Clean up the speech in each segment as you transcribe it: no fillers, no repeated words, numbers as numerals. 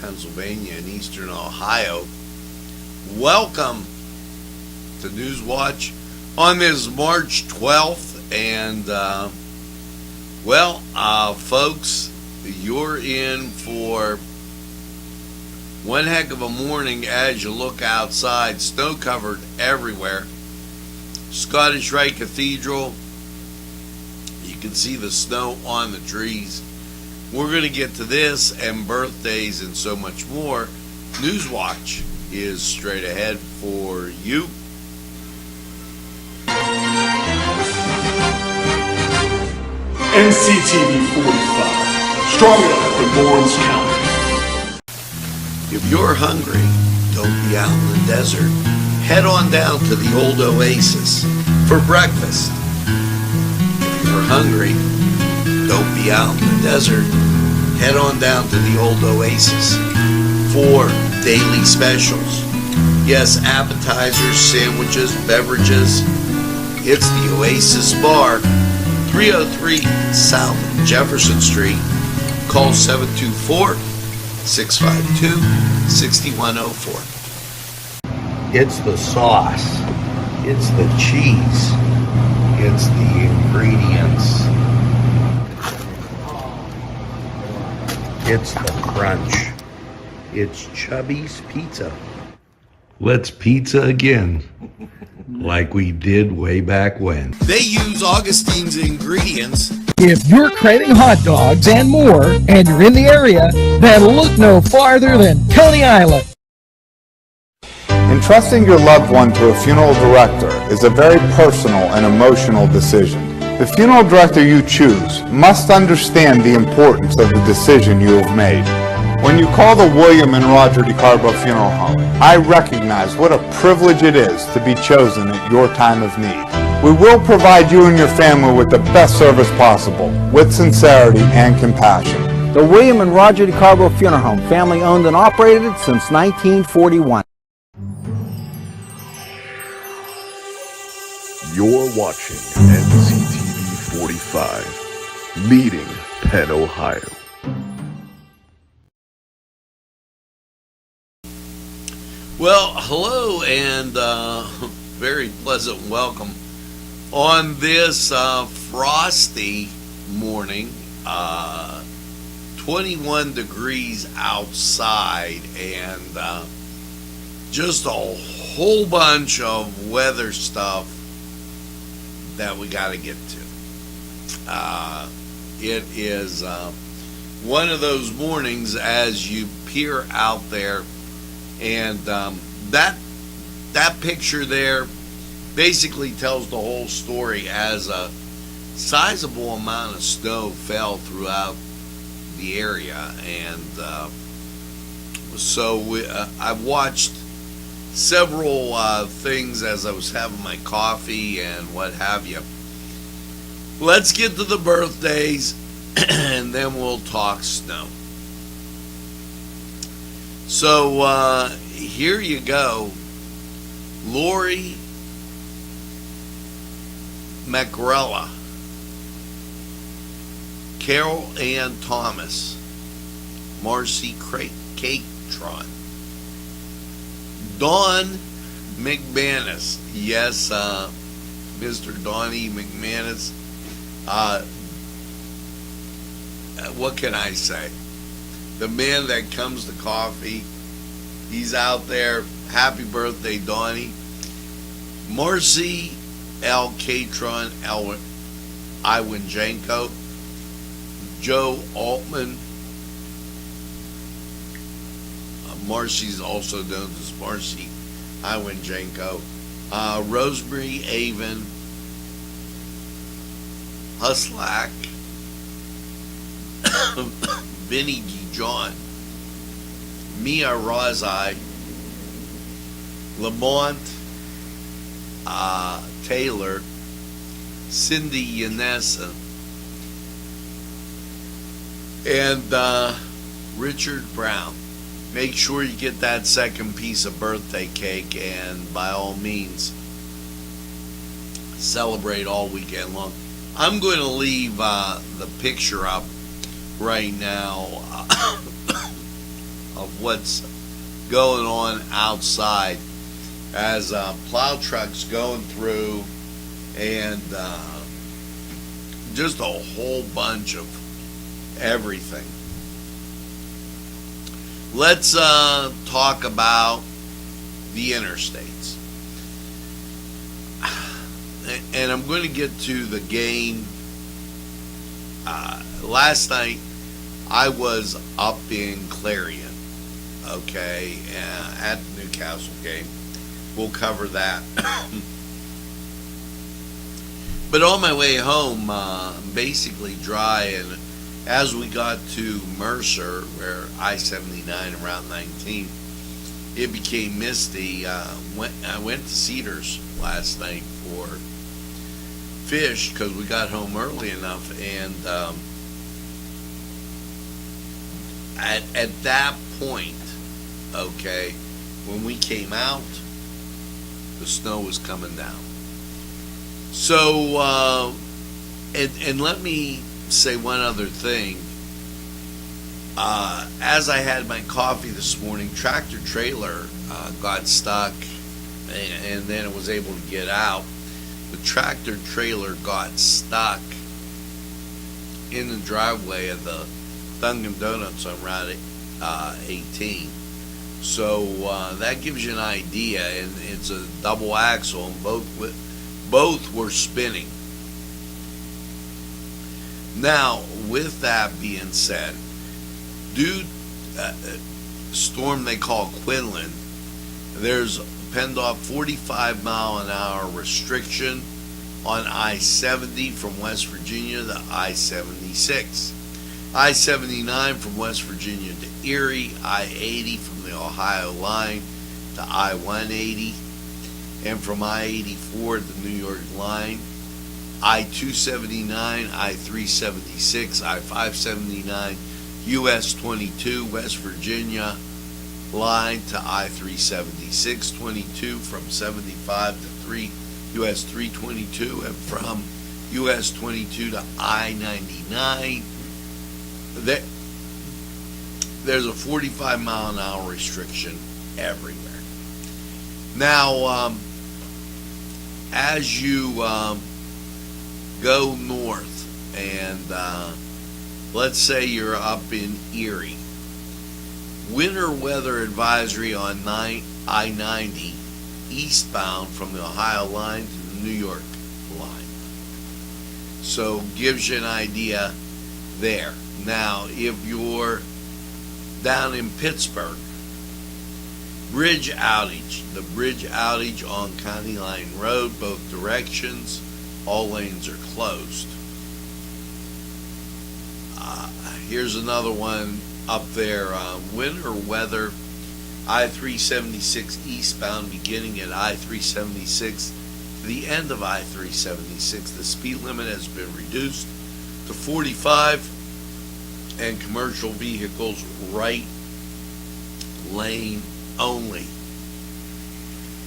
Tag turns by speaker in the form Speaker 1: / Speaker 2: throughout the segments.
Speaker 1: Pennsylvania, and eastern Ohio. Welcome to Newswatch on this March 12th. And, folks, you're in for one heck of a morning as you look outside. Snow covered everywhere. Scottish Rite Cathedral, you can see the snow on the trees. We're going to get to this and birthdays and so much more. Newswatch is straight ahead for you.
Speaker 2: Nctv45, strong enough for Lawrence County.
Speaker 1: If you're hungry, don't be out in the desert. Head on down to the old Oasis for breakfast. If you're hungry, don't be out in the desert. Head on down to the old Oasis for daily specials. Yes, appetizers, sandwiches, beverages. It's the Oasis Bar, 303 South Jefferson Street. Call 724-652-6104. It's the sauce. It's the cheese. It's the ingredients. It's the crunch. It's Chubby's Pizza. Let's pizza again, like we did way back when. They use Augustine's ingredients.
Speaker 3: If you're craving hot dogs and more, and you're in the area, then look no farther than Coney Island.
Speaker 4: Entrusting your loved one to a funeral director is a very personal and emotional decision. The funeral director you choose must understand the importance of the decision you have made. When you call the William and Roger DeCarbo Funeral Home, I recognize what a privilege it is to be chosen at your time of need. We will provide you and your family with the best service possible, with sincerity and compassion.
Speaker 5: The William and Roger DeCarbo Funeral Home, family owned and operated since 1941.
Speaker 2: You're watching Nctv45, leading Penn, Ohio.
Speaker 1: Well, hello and very pleasant welcome on this frosty morning. 21 degrees outside and just a whole bunch of weather stuff that we got to get to. It is one of those mornings as you peer out there, and that picture there basically tells the whole story, as a sizable amount of snow fell throughout the area. And I've watched several things as I was having my coffee and what have you. Let's get to the birthdays and then we'll talk snow. So here you go. Lori Macrella, Carol Ann Thomas, Marcy Catron, Don McManus. Yes, Mr. Donnie McManus. What can I say? The man that comes to coffee. He's out there. Happy birthday, Donnie. Marcy L. Catron Iwanjenko, Joe Altman. Marcy's also known as Marcy Iwanjenko. Rosemary Avon, Huslack, Vinnie Dijon, Mia Rozai, Lamont Taylor, Cindy Yanessa, and Richard Brown. Make sure you get that second piece of birthday cake, and by all means, celebrate all weekend long. I'm going to leave the picture up right now of what's going on outside as plow trucks going through, and just a whole bunch of everything. Let's talk about the interstates. And I'm going to get to the game. Last night, I was up in Clarion, okay, at the Newcastle game. We'll cover that. But on my way home, basically dry, and as we got to Mercer, where I-79 around 19, it became misty. I went to Cedars last night for fish because we got home early enough, and at that point, okay, when we came out, the snow was coming down. So, and let me say one other thing. As I had my coffee this morning, tractor trailer got stuck, and then it was able to get out. The tractor trailer got stuck in the driveway of the Dunkin' Donuts on Route 18. So that gives you an idea, and it's a double axle, and both were spinning. Now, with that being said, due storm they call Quinlan, there's PennDOT 45 mile an hour restriction on I-70 from West Virginia to I-76. I-79 from West Virginia to Erie, I-80 from the Ohio line to I-180, and from I-84 to the New York line, I-279, I-376, I-579, US 22 West Virginia line to I-376, 22 from 75 to 3 US 322, and from US 22 to I-99. There's a 45 mile an hour restriction everywhere. Now, as you go north, and let's say you're up in Erie, winter weather advisory on I-90 eastbound from the Ohio line to the New York line. So gives you an idea there. Now, if you're down in Pittsburgh, bridge outage. The bridge outage on County Line Road, both directions, all lanes are closed. Here's another one up there. Winter weather, I-376 eastbound beginning at I-376 to the end of I-376. The speed limit has been reduced to 45, and commercial vehicles right lane only.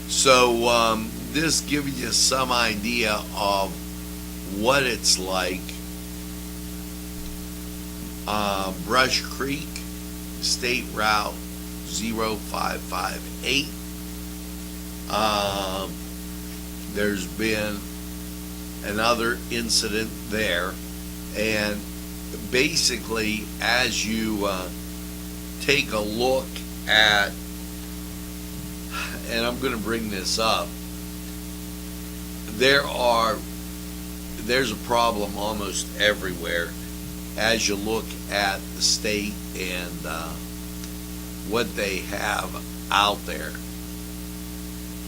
Speaker 1: So this gives you some idea of what it's like. Brush Creek, State Route 0558. There's been another incident there, and basically as you take a look at, and I'm going to bring this up, there's a problem almost everywhere as you look at the state and what they have out there.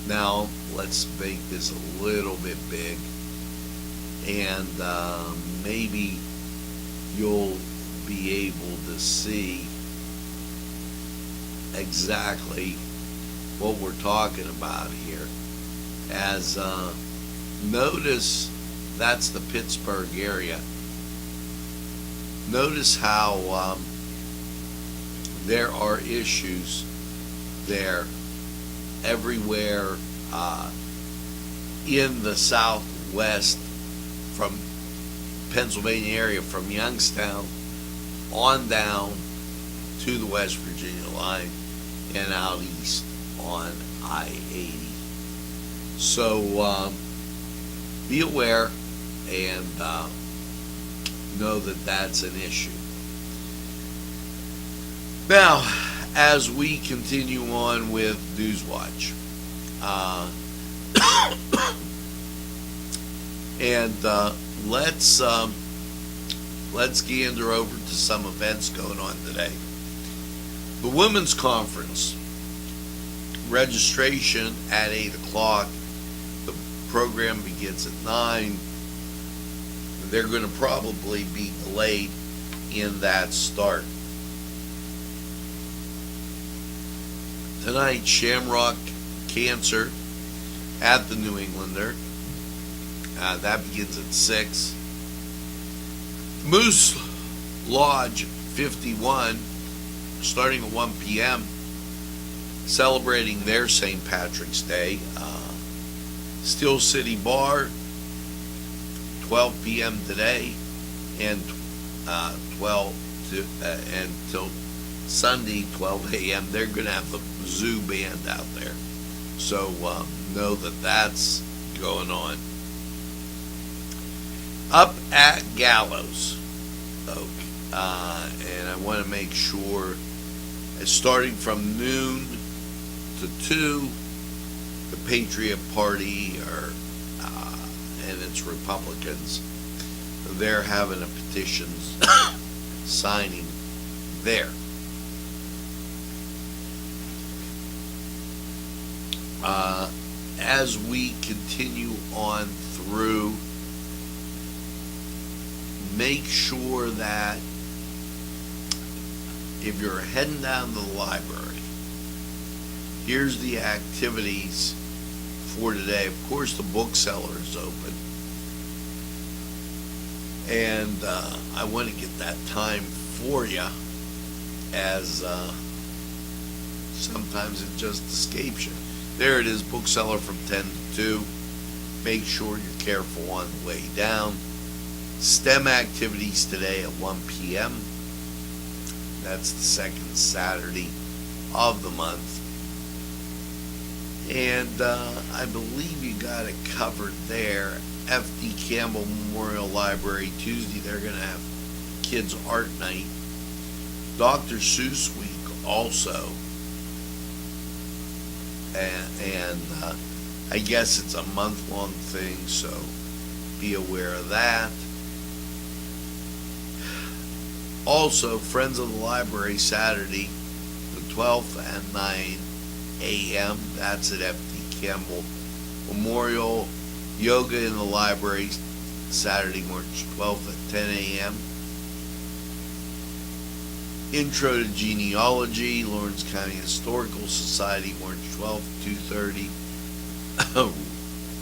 Speaker 1: Now, let's make this a little bit big, and maybe you'll be able to see exactly what we're talking about here. As notice, that's the Pittsburgh area. Notice how there are issues there everywhere in the southwest, from Pennsylvania area, from Youngstown on down to the West Virginia line and out east on I-80. So be aware and know that that's an issue. Now, as we continue on with Newswatch, and let's gander over to some events going on today. The Women's Conference, registration at 8 o'clock. The program begins at 9. They're going to probably be delayed in that start. Tonight, Shamrock Cancer at the New Englander. That begins at 6. Moose Lodge 51, starting at 1 p.m., celebrating their St. Patrick's Day. Steel City Bar, 12 p.m. today, and 12 until Sunday, 12 a.m. They're going to have the zoo band out there. So know that that's going on. Up at Gallows Oak, and I want to make sure, starting from noon to 2, the Patriot Party and its Republicans, they're having a petition signing there. As we continue on through, make sure that if you're heading down to the library, here's the activities for today. Of course, the bookseller is open, and I want to get that time for you, as sometimes it just escapes you. There it is, bookseller from 10 to 2. Make sure you're careful on the way down. STEM activities today at 1 p.m. That's the second Saturday of the month. And I believe you got it covered there. F.D. Campbell Memorial Library, Tuesday, they're going to have Kids Art Night. Dr. Seuss Week also. And I guess it's a month-long thing, so be aware of that. Also, Friends of the Library, Saturday, the 12th at 9 a.m. That's at F.D. Campbell Memorial. Yoga in the library, Saturday, March 12th at 10 a.m. Intro to Genealogy, Lawrence County Historical Society, March 12th, 2:30.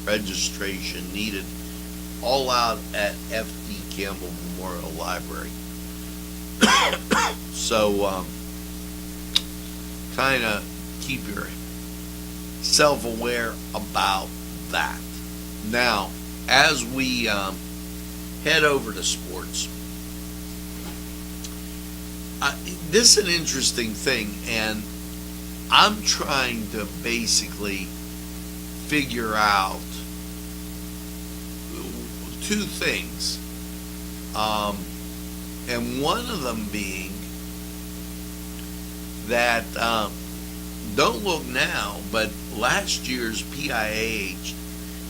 Speaker 1: Registration needed. All out at F.D. Campbell Memorial Library. So, kind of keep yourself aware about that. Now, as we head over to sports, this is an interesting thing, and I'm trying to basically figure out two things. And one of them being that, don't look now, but last year's PIAH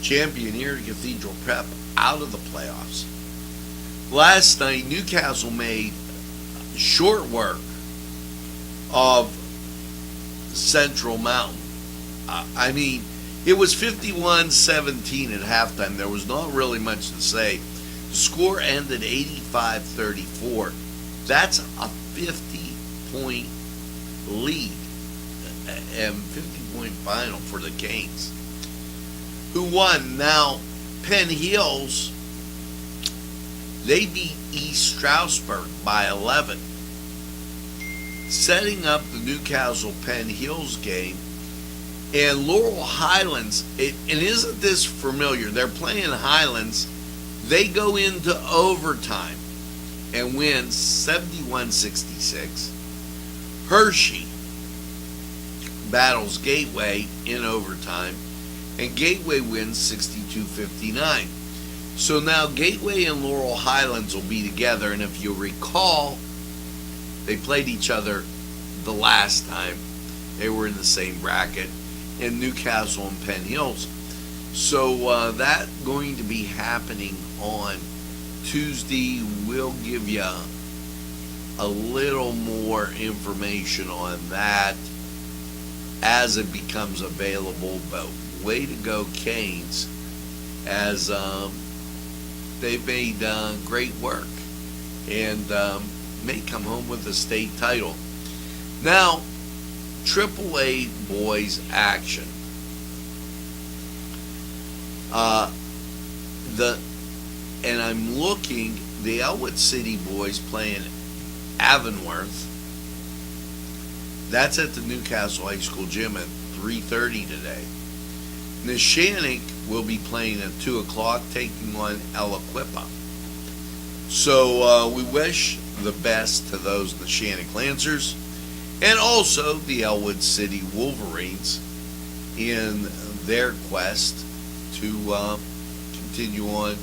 Speaker 1: champion here at Cathedral Prep out of the playoffs. Last night, Newcastle made short work of Central Mountain. I mean, it was 51-17 at halftime. There was not really much to say. The score ended 85-34. That's a 50-point lead and 50-point final for the Canes, who won. Now, Penn Hills, they beat East Stroudsburg by 11, setting up the Newcastle-Penn Hills game. And Laurel Highlands, and isn't this familiar? They're playing Highlands. They go into overtime and win 71-66. Hershey battles Gateway in overtime, and Gateway wins 62-59. So now Gateway and Laurel Highlands will be together, and if you recall, they played each other the last time. They were in the same bracket in Newcastle and Penn Hills. So that going to be happening on Tuesday. We'll give you a little more information on that as it becomes available. But way to go, Canes, as they've made great work and may come home with a state title. Now, AAA boys action. And I'm looking, the Elwood City boys playing Avonworth. That's at the Newcastle High School gym at 3:30 today. Neshannock will be playing at 2 o'clock, taking on El Equipa. So we wish the best to those Neshannock Lancers and also the Elwood City Wolverines in their quest to continue on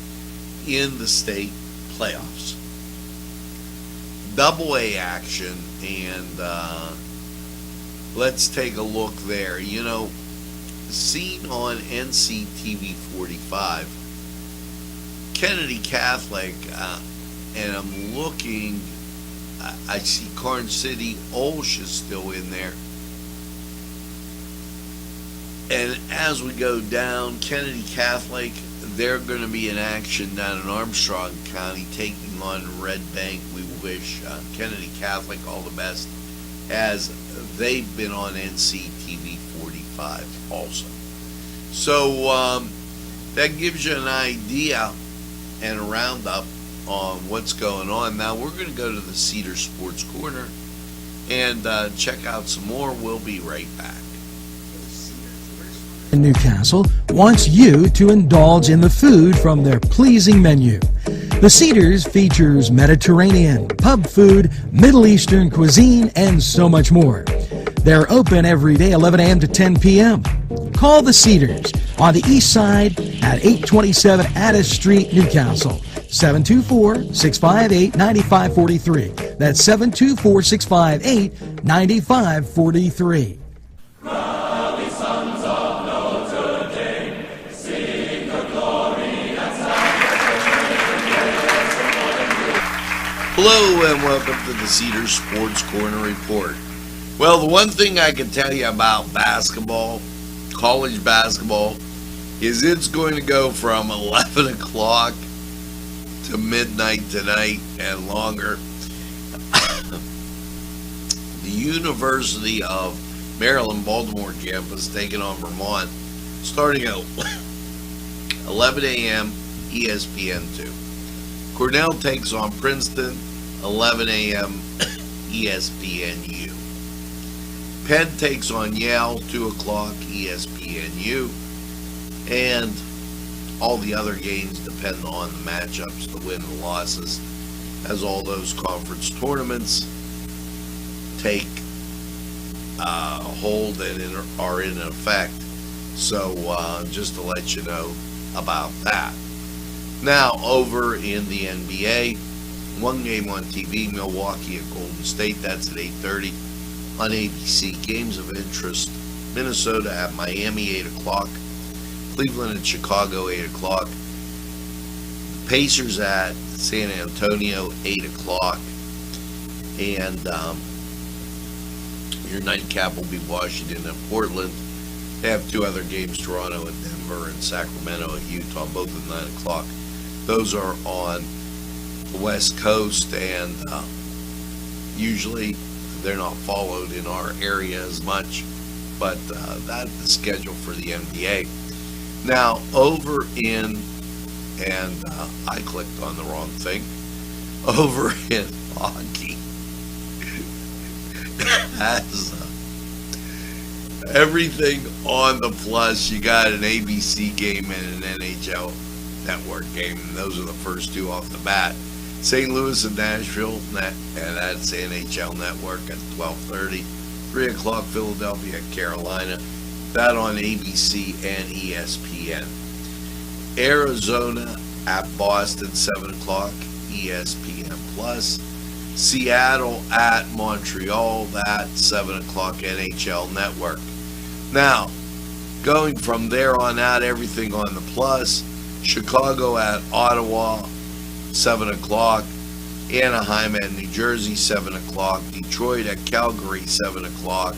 Speaker 1: in the state playoffs. Double A action, and let's take a look there. You know, seen on Nctv45, Kennedy Catholic, and I'm looking, I see Carn City Olsh is still in there. And as we go down, Kennedy Catholic, they're going to be in action down in Armstrong County, taking on Red Bank. We wish Kennedy Catholic all the best, as they've been on Nctv45 also. So that gives you an idea and a roundup on what's going on. Now we're going to go to the Cedar Sports Corner and check out some more. We'll be right back.
Speaker 3: Newcastle wants you to indulge in the food from their pleasing menu. The Cedars features Mediterranean, pub food, Middle Eastern cuisine, and so much more. They're open every day 11 a.m. to 10 p.m. Call the Cedars on the east side at 827 Addis Street, Newcastle. 724-658-9543. That's 724-658-9543.
Speaker 1: Hello and welcome to the Cedar Sports Corner Report. Well, the one thing I can tell you about basketball, college basketball, is it's going to go from 11 o'clock to midnight tonight and longer. The University of Maryland Baltimore campus taking on Vermont starting at 11 a.m. ESPN2. Cornell takes on Princeton, 11 a.m. ESPNU. Penn takes on Yale, 2 o'clock ESPNU. And all the other games depend on the matchups, the win and losses, as all those conference tournaments take hold and are in effect. So just to let you know about that. Now over in the NBA, one game on TV, Milwaukee at Golden State, that's at 8:30 on ABC. Games of interest, Minnesota at Miami, 8 o'clock. Cleveland and Chicago, 8 o'clock. Pacers at San Antonio, 8 o'clock. And your nightcap will be Washington and Portland. They have two other games, Toronto and Denver, and Sacramento at Utah, both at 9 o'clock. Those are on the West Coast, and usually they're not followed in our area as much, but that's the schedule for the NBA. Now, over in, and I clicked on the wrong thing, over in hockey, has everything on the plus. You got an ABC game and an NHL Network game, and those are the first two off the bat. St. Louis and Nashville, and that's NHL Network at 12:30. 3 o'clock, Philadelphia, Carolina. That on ABC and ESPN. Arizona at Boston, 7 o'clock, ESPN Plus. Seattle at Montreal, that 7 o'clock, NHL Network. Now, going from there on out, everything on the Plus. Chicago at Ottawa, 7 o'clock. Anaheim at New Jersey, 7 o'clock. Detroit at Calgary, 7 o'clock.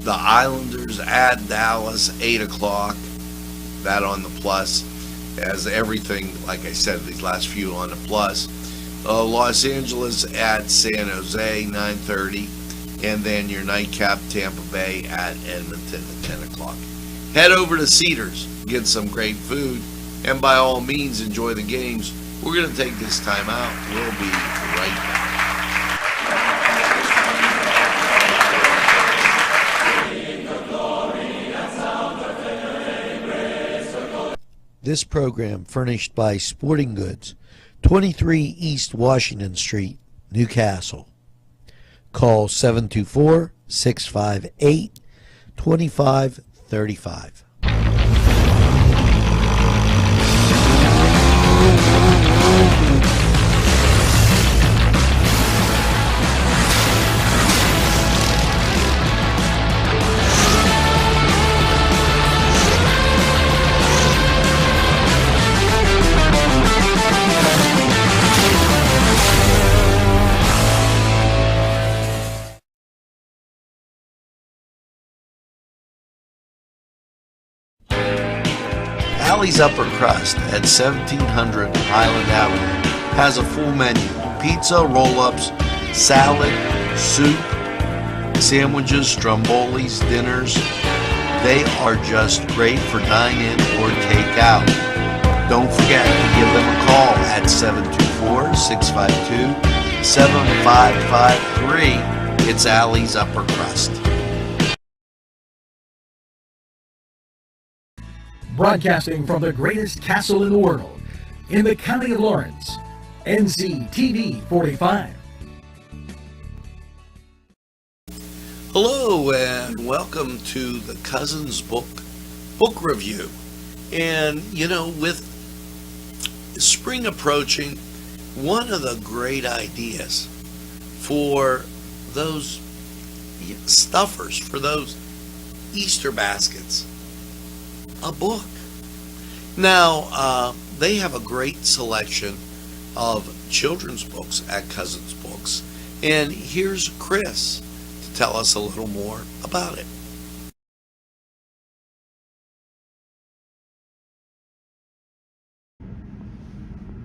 Speaker 1: The Islanders at Dallas, 8 o'clock. That on the Plus. As everything, like I said, these last few on the Plus. Los Angeles at San Jose, 9:30. And then your nightcap, Tampa Bay at Edmonton at 10 o'clock. Head over to Cedars, get some great food, and by all means, enjoy the games. We're going to take this time out. We'll be right back.
Speaker 6: This program furnished by Sporting Goods, 23 East Washington Street, Newcastle. Call 724-658-2535.
Speaker 1: Alley's Upper Crust at 1700 Highland Avenue has a full menu. Pizza, roll-ups, salad, soup, sandwiches, strombolis, dinners. They are just great for dine-in or take-out. Don't forget to give them a call at 724-652-7553. It's Alley's Upper Crust.
Speaker 3: Broadcasting from the greatest castle in the world, in the county of Lawrence, Nctv45.
Speaker 1: Hello and welcome to the Cousins book review. And you know, with spring approaching, one of the great ideas for those stuffers, for those Easter baskets, a book. Now, they have a great selection of children's books at Cousins Books. And here's Chris to tell us a little more about it.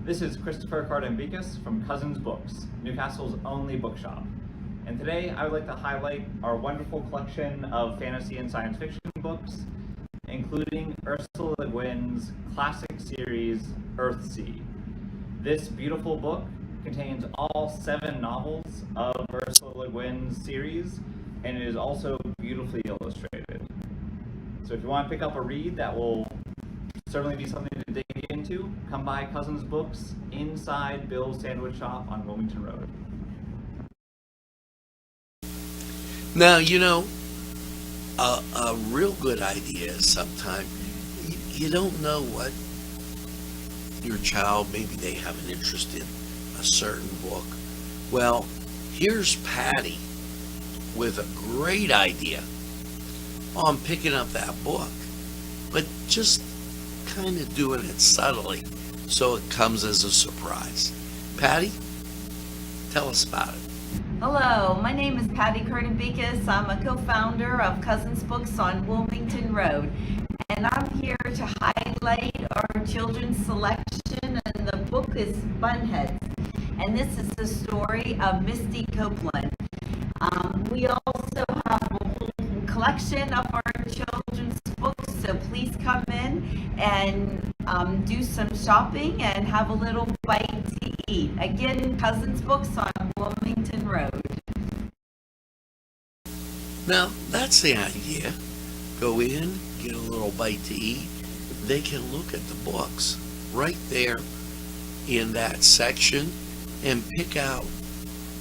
Speaker 7: This is Christopher Cardambicus from Cousins Books, Newcastle's only bookshop. And today I would like to highlight our wonderful collection of fantasy and science fiction books, including Ursula Le Guin's classic series, Earthsea. This beautiful book contains all 7 novels of Ursula Le Guin's series, and it is also beautifully illustrated. So if you want to pick up a read that will certainly be something to dig into, come by Cousins Books inside Bill's Sandwich Shop on Wilmington Road.
Speaker 1: Now, you know, a real good idea is sometimes you don't know what your child, maybe they have an interest in a certain book. Well, here's Patty with a great idea on picking up that book, but just kind of doing it subtly so it comes as a surprise. Patty, tell us about it.
Speaker 8: Hello, my name is Patty Cardambicus. I'm a co-founder of Cousins Books on Wilmington Road, and I'm here to highlight our children's selection, and the book is Bunheads, and this is the story of Misty Copeland. We also have a whole collection of our children's books, so please come in and do some shopping and have a little bite to eat. Again, Cousins Books on Wilmington Road.
Speaker 1: Now, that's the idea. Go in, get a little bite to eat. They can look at the books right there in that section and pick out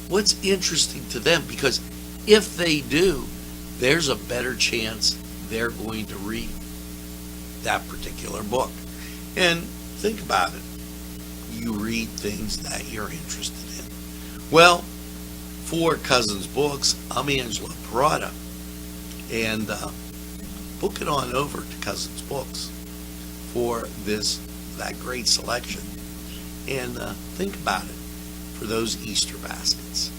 Speaker 1: what's interesting to them, because if they do, there's a better chance they're going to read that particular book. And think about it. You read things that you're interested in. Well, for Cousins Books, I'm Angelo Perrotta, and book it on over to Cousins Books for that great selection. And think about it for those Easter baskets.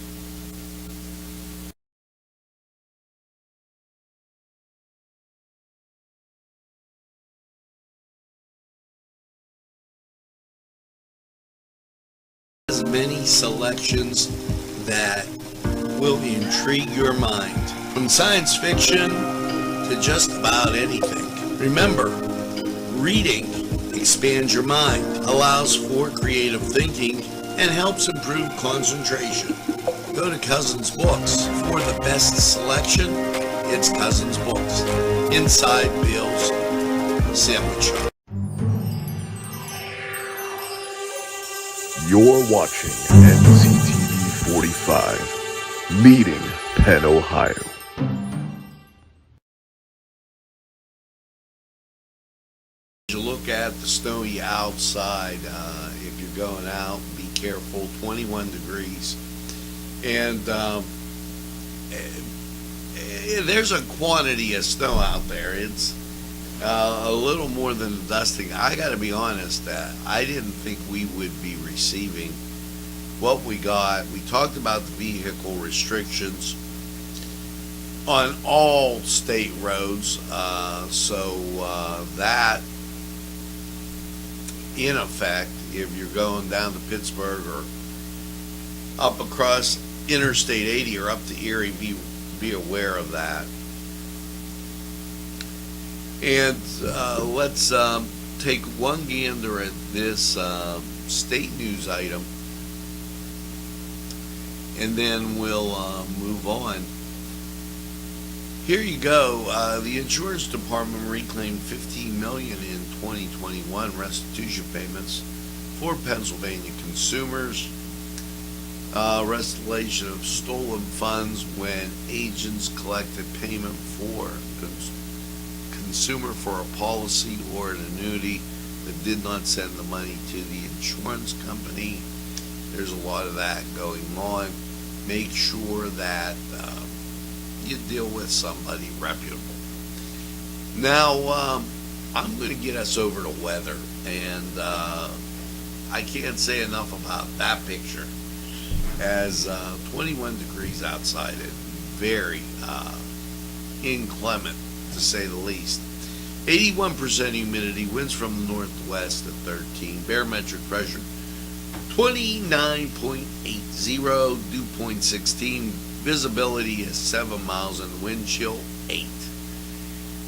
Speaker 1: As many selections that will intrigue your mind, from science fiction to just about anything. Remember, reading expands your mind, allows for creative thinking, and helps improve concentration. Go to Cousins Books for the best selection. It's Cousins Books, inside Bill's Sandwich Shop.
Speaker 2: You're watching Nctv45, leading Penn, Ohio.
Speaker 1: You look at the snowy outside. If you're going out, be careful. 21 degrees, and there's a quantity of snow out there. It's a little more than a dusting. I got to be honest, I didn't think we would be receiving what we got. We talked about the vehicle restrictions on all state roads, so that in effect, if you're going down to Pittsburgh or up across Interstate 80 or up to Erie, be aware of that. And let's take one gander at this state news item, and then we'll move on. Here you go. The insurance department reclaimed $15 million in 2021 restitution payments for Pennsylvania consumers. Restoration of stolen funds when agents collected payment for consumer for a policy or an annuity that did not send the money to the insurance company. There's a lot of that going on. Make sure that you deal with somebody reputable. Now, I'm going to get us over to weather, and I can't say enough about that picture, as 21 degrees outside and very inclement, to say the least. 81% humidity, winds from the northwest at 13, barometric pressure 29.80, dew point 16, visibility is 7 miles, and wind chill 8.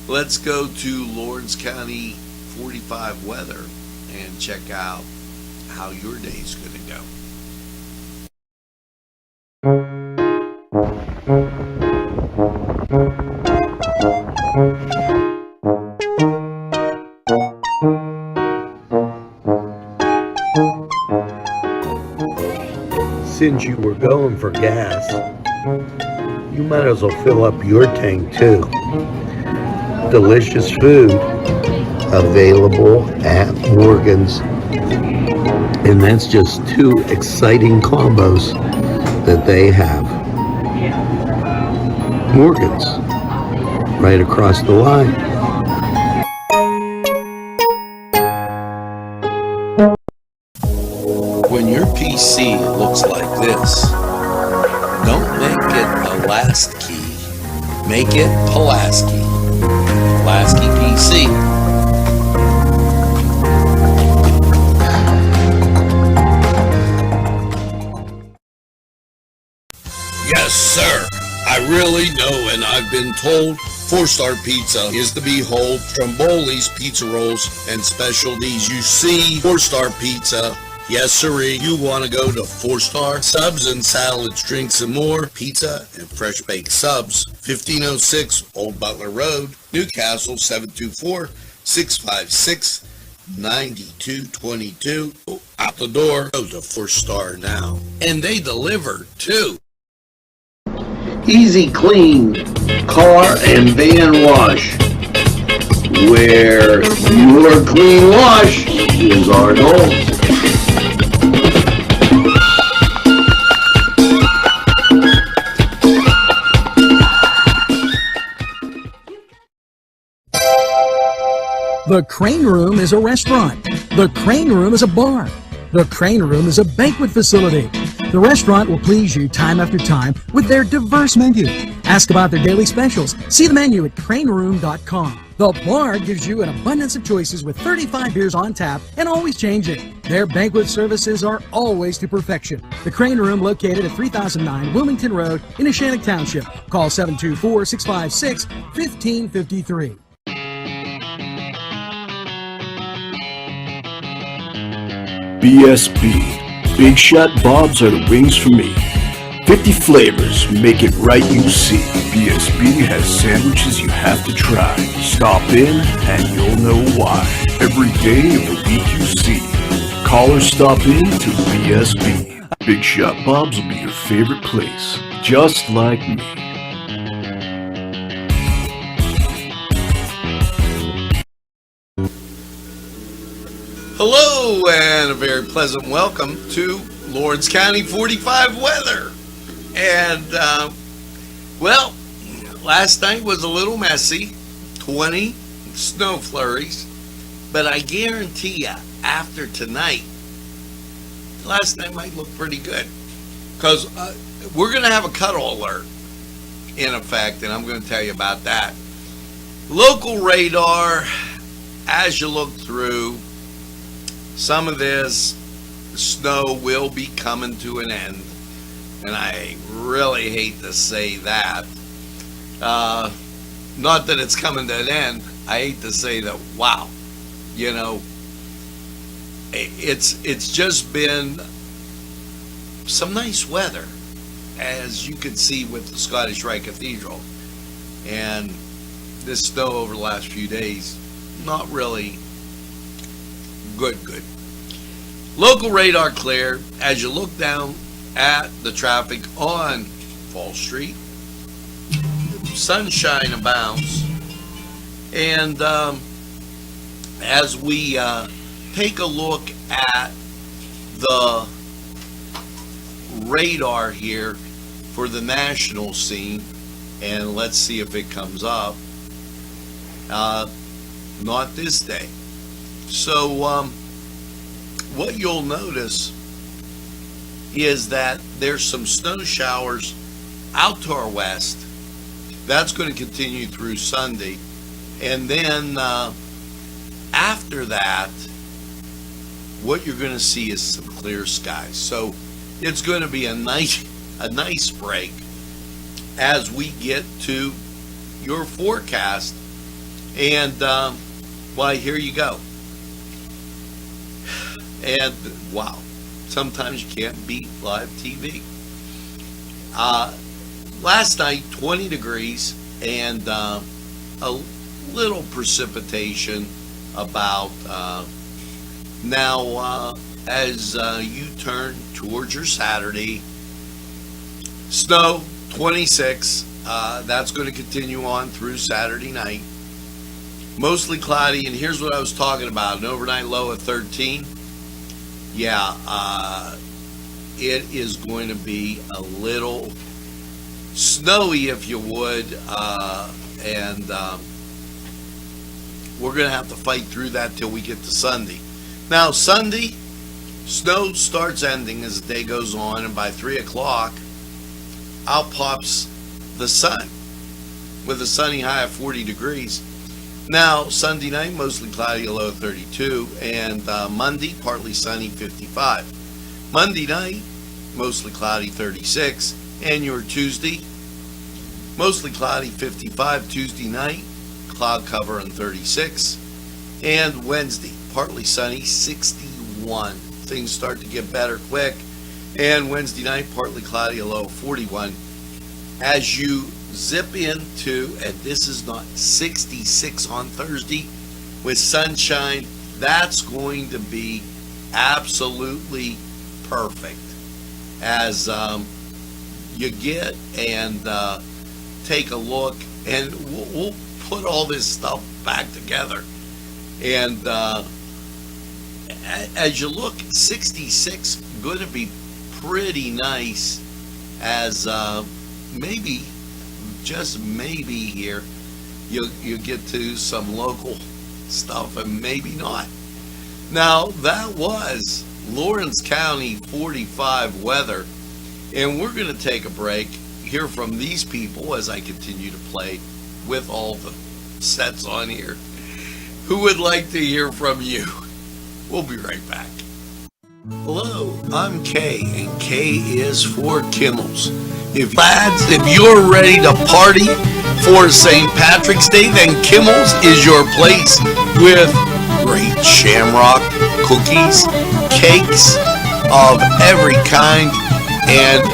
Speaker 1: Let's go to Lawrence County 45 weather and check out how your day's going to go.
Speaker 6: Since you were going for gas, you might as well fill up your tank too. Delicious food available at Morgan's, and that's just 2 exciting combos that they have. Morgan's, right across the line.
Speaker 1: When your PC looks like this, don't make it a last key, make it Pulaski. Pulaski PC. Yes, sir. I really know, and I've been told 4-Star Pizza is the behold. Stromboli's Pizza Rolls and Specialties. You see, 4-Star Pizza. Yes, sirree. You want to go to 4-Star subs and salads, drinks, and more. Pizza and fresh baked subs. 1506 Old Butler Road, Newcastle, 724-656 9222. Oh, out the door goes a 4-star now. And they deliver too.
Speaker 6: Easy Clean Car and Van Wash, where your clean wash is our goal.
Speaker 3: The Crane Room is a restaurant. The Crane Room is a bar. The Crane Room is a banquet facility. The restaurant will please you time after time with their diverse menu. Ask about their daily specials. See the menu at craneroom.com. The bar gives you an abundance of choices with 35 beers on tap and always changing. Their banquet services are always to perfection. The Crane Room, located at 3009 Wilmington Road in Neshannock Township. Call 724-656-1553.
Speaker 2: BSB. Big Shot Bobs are the wings for me. 50 flavors, make it right, you see. BSB has sandwiches you have to try. Stop in and you'll know why. Every day of the week you see. Call or stop in to BSB. Big Shot Bobs will be your favorite place, just like me.
Speaker 1: Hello and a very pleasant welcome to Lawrence County 45 weather. And, well, last night was a little messy, 20 snow flurries, but I guarantee you, after tonight, last night might look pretty good, because we're going to have a cutoff alert in effect, and I'm going to tell you about that. Local radar, as you look through, some of this snow will be coming to an end, and I really hate to say that. Not that it's coming to an end. I hate to say that. Wow, you know, it's just been some nice weather, as you can see with the Scottish Rite Cathedral, and this snow over the last few days, not really good. Local radar clear. As you look down at the traffic on Fall Street, sunshine abounds, and as we take a look at the radar here for the national scene, and let's see if it comes up. Not this day. So what you'll notice is that there's some snow showers out to our west. That's going to continue through Sunday, and then after that, what you're going to see is some clear skies. So it's going to be a nice break as we get to your forecast. And why, here you go. And wow, sometimes you can't beat live TV. Last night, 20 degrees and a little precipitation about now as you turn towards your Saturday. Snow, 26. That's going to continue on through Saturday night. Mostly cloudy, and here's what I was talking about, an overnight low of 13. Yeah, it is going to be a little snowy, if you would, and we're going to have to fight through that till we get to Sunday. Now, Sunday, snow starts ending as the day goes on, and by 3 o'clock, out pops the sun with a sunny high of 40 degrees. Now, Sunday night, mostly cloudy, a low of 32, and Monday, partly sunny, 55. Monday night, mostly cloudy, 36, and your Tuesday, mostly cloudy, 55. Tuesday night, cloud cover and 36, and Wednesday, partly sunny, 61. Things start to get better quick, and Wednesday night, partly cloudy, a low of 41. As you zip into, and this is not 66 on Thursday with sunshine, That's going to be absolutely perfect as you get and take a look, and we'll put all this stuff back together. And as you look, 66 going to be pretty nice, as maybe, just maybe here, you get to some local stuff and maybe not. Now, that was Lawrence County 45 weather, and we're going to take a break, hear from these people as I continue to play with all the sets on here. Who would like to hear from you? We'll be right back. Hello, I'm Kay, and K is for Kimmels. If you're ready to party for St. Patrick's Day, then Kimmels is your place, with great shamrock cookies, cakes of every kind, and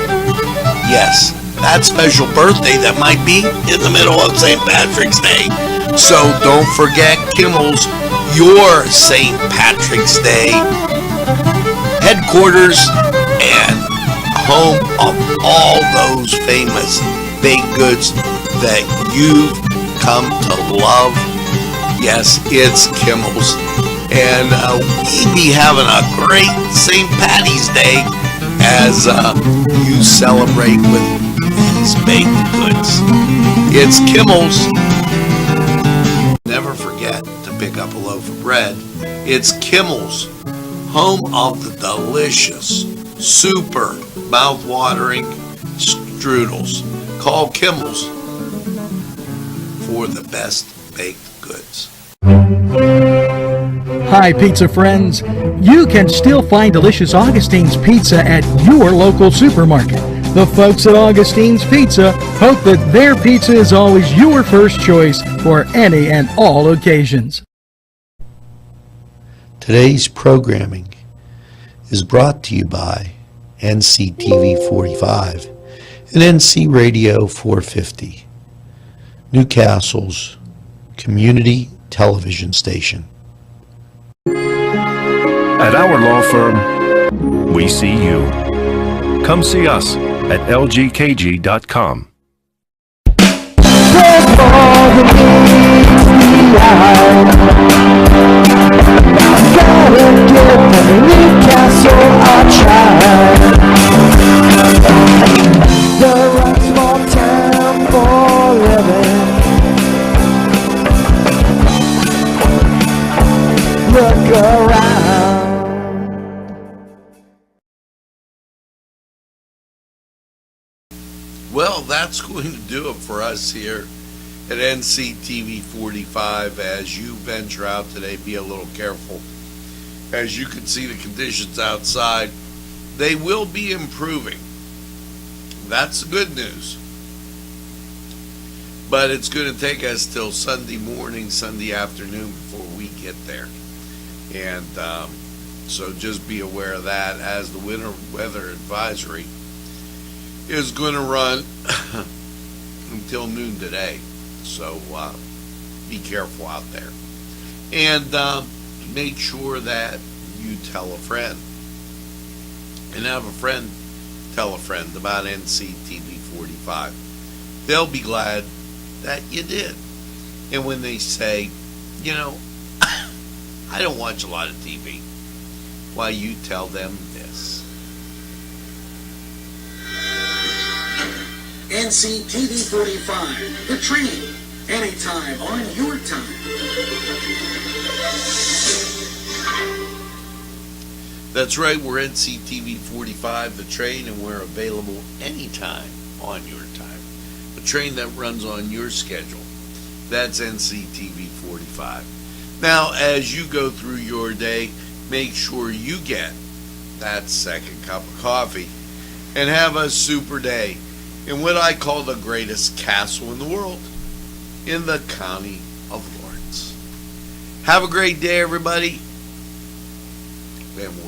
Speaker 1: yes, that special birthday that might be in the middle of St. Patrick's Day. So don't forget Kimmels, your St. Patrick's Day headquarters and home of all those famous baked goods that you've come to love. Yes, it's Kimmels. And we be having a great St. Patty's Day as you celebrate with these baked goods. It's Kimmels. Never forget to pick up a loaf of bread. It's Kimmels, home of the delicious, super mouth-watering strudels. Call Kimmels for the best baked goods.
Speaker 3: Hi, pizza friends. You can still find delicious Augustine's Pizza at your local supermarket. The folks at Augustine's Pizza hope that their pizza is always your first choice for any and all occasions.
Speaker 6: Today's programming is brought to you by Nctv45 and NC Radio 450, Newcastle's community television station.
Speaker 9: At our law firm, we see you. Come see us at lgkg.com.
Speaker 3: Look around.
Speaker 1: Well, that's going to do it for us here at NCTV45. As you venture out today, be a little careful. As you can see, the conditions outside, they will be improving. That's the good news. But it's going to take us till Sunday morning, Sunday afternoon before we get there. And so just be aware of that, as the winter weather advisory is going to run until noon today. So be careful out there. And make sure that you tell a friend. And have a friend tell a friend about NCTV45. They'll be glad that you did. And when they say, you know, I don't watch a lot of TV, why, you tell them this.
Speaker 10: NCTV45, the train, anytime on your time.
Speaker 1: That's right, we're NCTV45, the train, and we're available anytime on your time. A train that runs on your schedule. That's NCTV45. Now, as you go through your day, make sure you get that second cup of coffee and have a super day in what I call the greatest castle in the world, in the county of Lawrence. Have a great day, everybody, and we'll